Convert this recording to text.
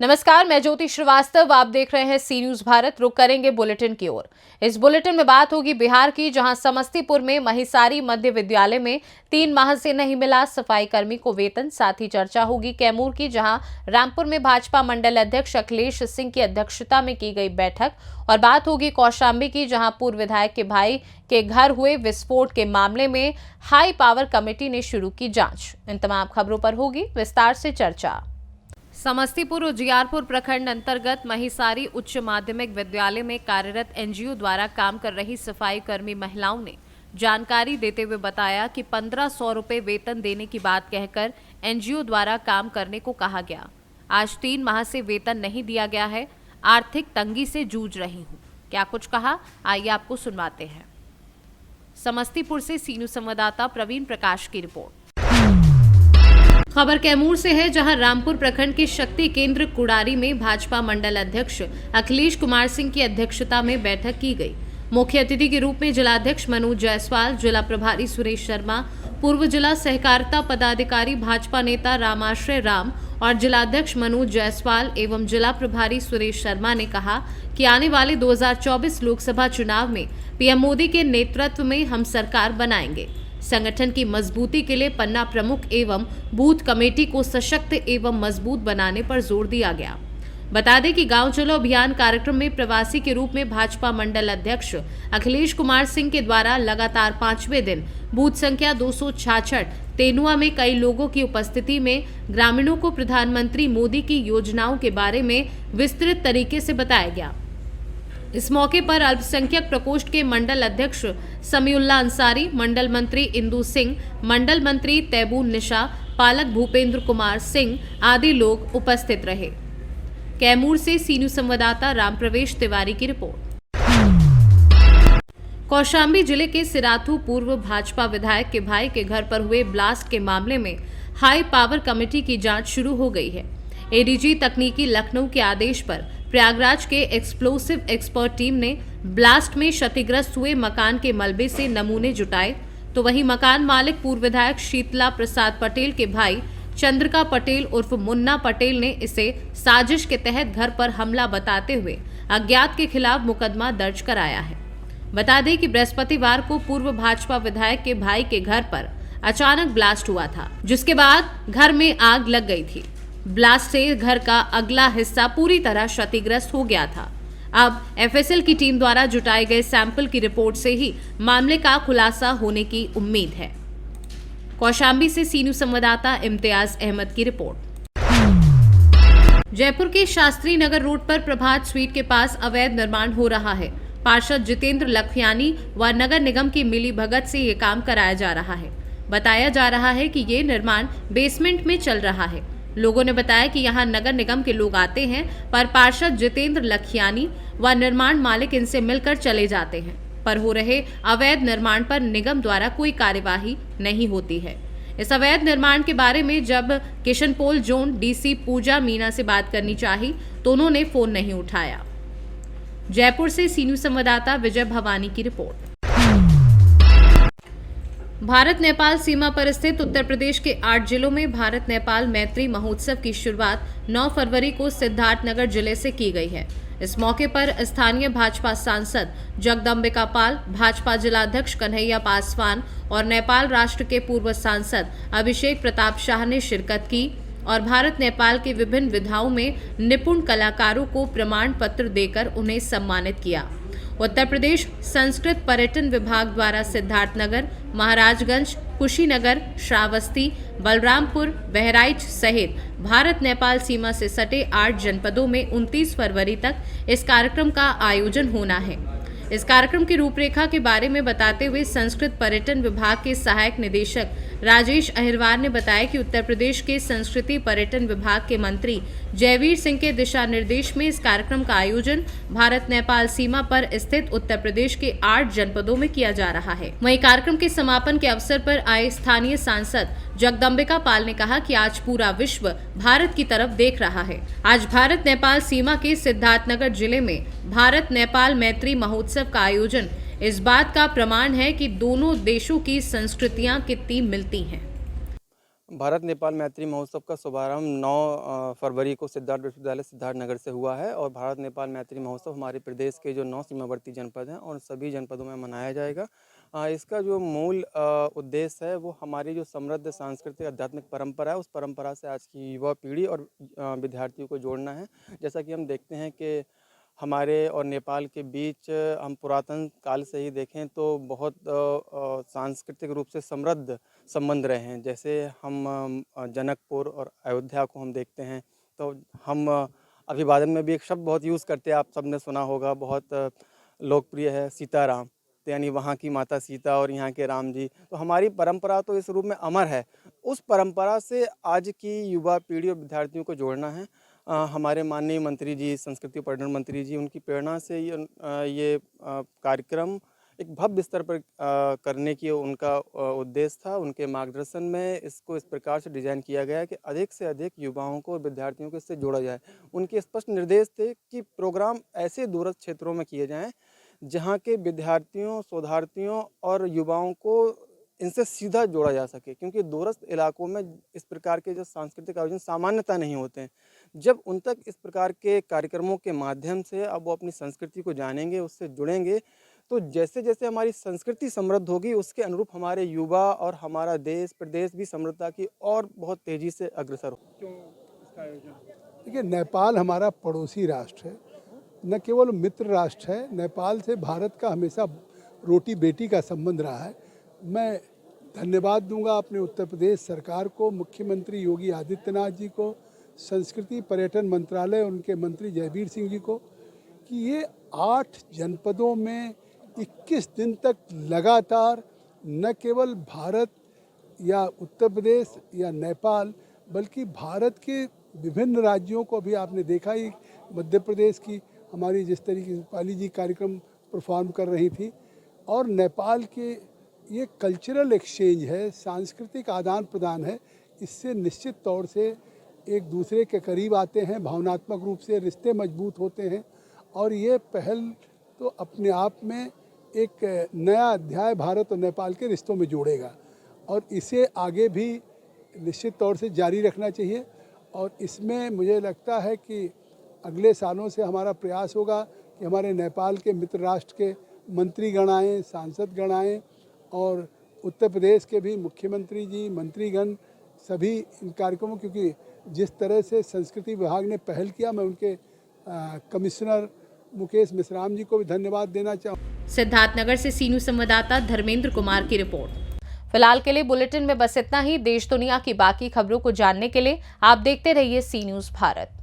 नमस्कार, मैं ज्योति श्रीवास्तव। आप देख रहे हैं सी न्यूज भारत। रुक करेंगे बुलेटिन की ओर। इस बुलेटिन में बात होगी बिहार की, जहां समस्तीपुर में महिसारी मध्य विद्यालय में 3 माह से नहीं मिला सफाई कर्मी को वेतन। साथ ही चर्चा होगी कैमूर की, जहां रामपुर में भाजपा मंडल अध्यक्ष अखिलेश सिंह की अध्यक्षता में की गई बैठक। और बात होगी कौशाम्बी की, जहां पूर्व विधायक के भाई के घर हुए विस्फोट के मामले में हाई पावर कमेटी ने शुरू की जांच। इन तमाम खबरों पर होगी विस्तार से चर्चा। समस्तीपुर उजियारपुर प्रखंड अंतर्गत महिसारी उच्च माध्यमिक विद्यालय में कार्यरत एनजीओ द्वारा काम कर रही सफाई कर्मी महिलाओं ने जानकारी देते हुए बताया कि 1500 रुपए वेतन देने की बात कहकर एनजीओ द्वारा काम करने को कहा गया। आज 3 माह से वेतन नहीं दिया गया है। आर्थिक तंगी से जूझ रही हूँ। क्या कुछ कहा, आइए आपको सुनवाते हैं। समस्तीपुर से सी न्यूज संवाददाता प्रवीण प्रकाश की रिपोर्ट। खबर कैमूर से है, जहां रामपुर प्रखंड के शक्ति केंद्र कुड़ारी में भाजपा मंडल अध्यक्ष अखिलेश कुमार सिंह की अध्यक्षता में बैठक की गई। मुख्य अतिथि के रूप में जिलाध्यक्ष मनोज जायसवाल, जिला प्रभारी सुरेश शर्मा, पूर्व जिला सहकारिता पदाधिकारी भाजपा नेता रामाश्रय राम और जिलाध्यक्ष मनोज जायसवाल एवं जिला प्रभारी सुरेश शर्मा ने कहा कि आने वाले 2024 लोकसभा चुनाव में पीएम मोदी के नेतृत्व में हम सरकार बनाएंगे। संगठन की मजबूती के लिए पन्ना प्रमुख एवं बूथ कमेटी को सशक्त एवं मजबूत बनाने पर जोर दिया गया। बता दें कि गांव चलो अभियान कार्यक्रम में प्रवासी के रूप में भाजपा मंडल अध्यक्ष अखिलेश कुमार सिंह के द्वारा लगातार 5वें दिन बूथ संख्या 266 तेनुआ में कई लोगों की उपस्थिति में ग्रामीणों को प्रधानमंत्री मोदी की योजनाओं के बारे में विस्तृत तरीके से बताया गया। इस मौके पर अल्पसंख्यक प्रकोष्ठ के मंडल अध्यक्ष समीउल्लाह अंसारी, मंडल मंत्री इंदू सिंह, मंडल मंत्री तैबून निशा, पालक भूपेंद्र कुमार सिंह आदि लोग उपस्थित रहे। कैमूर से सी न्यूज संवाददाता रामप्रवेश तिवारी की रिपोर्ट। कौशाम्बी जिले के सिराथू पूर्व भाजपा विधायक के भाई के घर पर हुए ब्लास्ट के मामले में हाई पावर कमेटी की जांच शुरू हो गई है। एडीजी तकनीकी लखनऊ के आदेश पर प्रयागराज के एक्सप्लोसिव एक्सपर्ट टीम ने ब्लास्ट में क्षतिग्रस्त हुए मकान के मलबे से नमूने जुटाए, तो वहीं मकान मालिक पूर्व विधायक शीतला प्रसाद पटेल के भाई चंद्रिका पटेल उर्फ मुन्ना पटेल ने इसे साजिश के तहत घर पर हमला बताते हुए अज्ञात के खिलाफ मुकदमा दर्ज कराया है। बता दें कि बृहस्पतिवार को पूर्व भाजपा विधायक के भाई के घर पर अचानक ब्लास्ट हुआ था, जिसके बाद घर में आग लग गई थी। ब्लास्ट से घर का अगला हिस्सा पूरी तरह क्षतिग्रस्त हो गया था। अब एफएसएल की टीम द्वारा जुटाए गए सैंपल की रिपोर्ट से ही मामले का खुलासा होने की उम्मीद है। कौशाम्बी से सी न्यूज संवाददाता इम्तियाज अहमद की रिपोर्ट। जयपुर के शास्त्री नगर रोड पर प्रभात स्वीट के पास अवैध निर्माण हो रहा है। पार्षद जितेंद्र लखयानी व नगर निगम की मिली भगत से ये काम कराया जा रहा है। बताया जा रहा है कि ये निर्माण बेसमेंट में चल रहा है। लोगों ने बताया कि यहां नगर निगम के लोग आते हैं, पर पार्षद जितेंद्र लखयानी व निर्माण मालिक इनसे मिलकर चले जाते हैं, पर हो रहे अवैध निर्माण पर निगम द्वारा कोई कार्यवाही नहीं होती है। इस अवैध निर्माण के बारे में जब किशनपोल जोन डीसी पूजा मीना से बात करनी चाही तो उन्होंने फोन नहीं उठाया। जयपुर से सी न्यूज संवाददाता विजय भवानी की रिपोर्ट। भारत नेपाल सीमा पर स्थित उत्तर प्रदेश के 8 जिलों में भारत नेपाल मैत्री महोत्सव की शुरुआत 9 फरवरी को सिद्धार्थनगर जिले से की गई है। इस मौके पर स्थानीय भाजपा सांसद जगदम्बिका पाल, भाजपा जिलाध्यक्ष कन्हैया पासवान और नेपाल राष्ट्र के पूर्व सांसद अभिषेक प्रताप शाह ने शिरकत की और भारत नेपाल के विभिन्न विधाओं में निपुण कलाकारों को प्रमाण पत्र देकर उन्हें सम्मानित किया। उत्तर प्रदेश संस्कृत पर्यटन विभाग द्वारा सिद्धार्थनगर, महाराजगंज, कुशीनगर, श्रावस्ती, बलरामपुर, बहराइच सहित भारत नेपाल सीमा से सटे 8 जनपदों में 29 फरवरी तक इस कार्यक्रम का आयोजन होना है। इस कार्यक्रम की रूपरेखा के बारे में बताते हुए संस्कृत पर्यटन विभाग के सहायक निदेशक राजेश अहिरवार ने बताया कि उत्तर प्रदेश के संस्कृति पर्यटन विभाग के मंत्री जयवीर सिंह के दिशा निर्देश में इस कार्यक्रम का आयोजन भारत नेपाल सीमा पर स्थित उत्तर प्रदेश के 8 जनपदों में किया जा रहा है। वहीं कार्यक्रम के समापन के अवसर पर आए स्थानीय सांसद जगदम्बिका पाल ने कहा कि आज पूरा विश्व भारत की तरफ देख रहा है। आज भारत नेपाल सीमा के सिद्धार्थनगर जिले में भारत नेपाल मैत्री महोत्सव का आयोजन इस बात का प्रमाण है कि दोनों देशों की संस्कृतियां कितनी मिलती हैं। भारत नेपाल मैत्री महोत्सव का शुभारंभ 9 फरवरी को सिद्धार्थ विश्वविद्यालय सिद्धार्थनगर से हुआ है और भारत नेपाल मैत्री महोत्सव हमारे प्रदेश के जो 9 सीमावर्ती जनपद हैं और सभी जनपदों में मनाया जाएगा। इसका जो मूल उद्देश्य है वो हमारी जो समृद्ध सांस्कृतिक आध्यात्मिक परंपरा है, उस परंपरा से आज की युवा पीढ़ी और विद्यार्थियों को जोड़ना है। जैसा कि हम देखते हैं कि हमारे और नेपाल के बीच हम पुरातन काल से ही देखें तो बहुत सांस्कृतिक रूप से समृद्ध संबंध रहे हैं। जैसे हम जनकपुर और अयोध्या को हम देखते हैं तो हम अभिवादन में भी एक शब्द बहुत यूज़ करते हैं, आप सबने सुना होगा, बहुत लोकप्रिय है, सीताराम। तो यानी वहाँ की माता सीता और यहाँ के राम जी। तो हमारी परंपरा तो इस रूप में अमर है। उस परंपरा से आज की युवा पीढ़ी और विद्यार्थियों को जोड़ना है। हमारे माननीय मंत्री जी, संस्कृति और पर्यटन मंत्री जी, उनकी प्रेरणा से ये कार्यक्रम एक भव्य स्तर पर करने की उनका उद्देश्य था। उनके मार्गदर्शन में इसको इस प्रकार से डिज़ाइन किया गया है कि अधिक से अधिक युवाओं को और विद्यार्थियों को इससे जोड़ा जाए। उनके स्पष्ट निर्देश थे कि प्रोग्राम ऐसे दूरस्थ क्षेत्रों में किए जाएँ जहाँ के विद्यार्थियों, शोधार्थियों और युवाओं को इनसे सीधा जोड़ा जा सके, क्योंकि दूरस्थ इलाकों में इस प्रकार के जो सांस्कृतिक आयोजन सामान्यतः नहीं होते हैं। जब उन तक इस प्रकार के कार्यक्रमों के माध्यम से अब वो अपनी संस्कृति को जानेंगे, उससे जुड़ेंगे, तो जैसे जैसे हमारी संस्कृति समृद्ध होगी उसके अनुरूप हमारे युवा और हमारा देश प्रदेश भी समृद्धता की और बहुत तेज़ी से अग्रसर हो। क्यों इसका आयोजन? देखिए, नेपाल हमारा पड़ोसी राष्ट्र है, न केवल मित्र राष्ट्र है। नेपाल से भारत का हमेशा रोटी बेटी का संबंध रहा है। मैं धन्यवाद दूंगा अपने उत्तर प्रदेश सरकार को, मुख्यमंत्री योगी आदित्यनाथ जी को, संस्कृति पर्यटन मंत्रालय उनके मंत्री जयवीर सिंह जी को, कि ये 8 जनपदों में 21 दिन तक लगातार न केवल भारत या उत्तर प्रदेश या नेपाल बल्कि भारत के विभिन्न राज्यों को, अभी आपने देखा ही मध्य प्रदेश की हमारी जिस तरीके से पाली जी कार्यक्रम परफॉर्म कर रही थी, और नेपाल के ये कल्चरल एक्सचेंज है, सांस्कृतिक आदान प्रदान है। इससे निश्चित तौर से एक दूसरे के करीब आते हैं, भावनात्मक रूप से रिश्ते मजबूत होते हैं, और ये पहल तो अपने आप में एक नया अध्याय भारत और नेपाल के रिश्तों में जोड़ेगा और इसे आगे भी निश्चित तौर से जारी रखना चाहिए। और इसमें मुझे लगता है कि अगले सालों से हमारा प्रयास होगा कि हमारे नेपाल के मित्र राष्ट्र के मंत्रीगण आएँ, सांसदगण आएँ, और उत्तर प्रदेश के भी मुख्यमंत्री जी, मंत्रीगण सभी इन कार्यक्रमों, क्योंकि जिस तरह से संस्कृति विभाग ने पहल किया, मैं उनके कमिश्नर मुकेश मिश्राम जी को भी धन्यवाद देना चाहूँ। सिद्धार्थनगर से सीनू संवाददाता धर्मेंद्र कुमार की रिपोर्ट। फिलहाल के लिए बुलेटिन में बस इतना ही। देश दुनिया की बाकी खबरों को जानने के लिए आप देखते रहिए सी न्यूज़ भारत।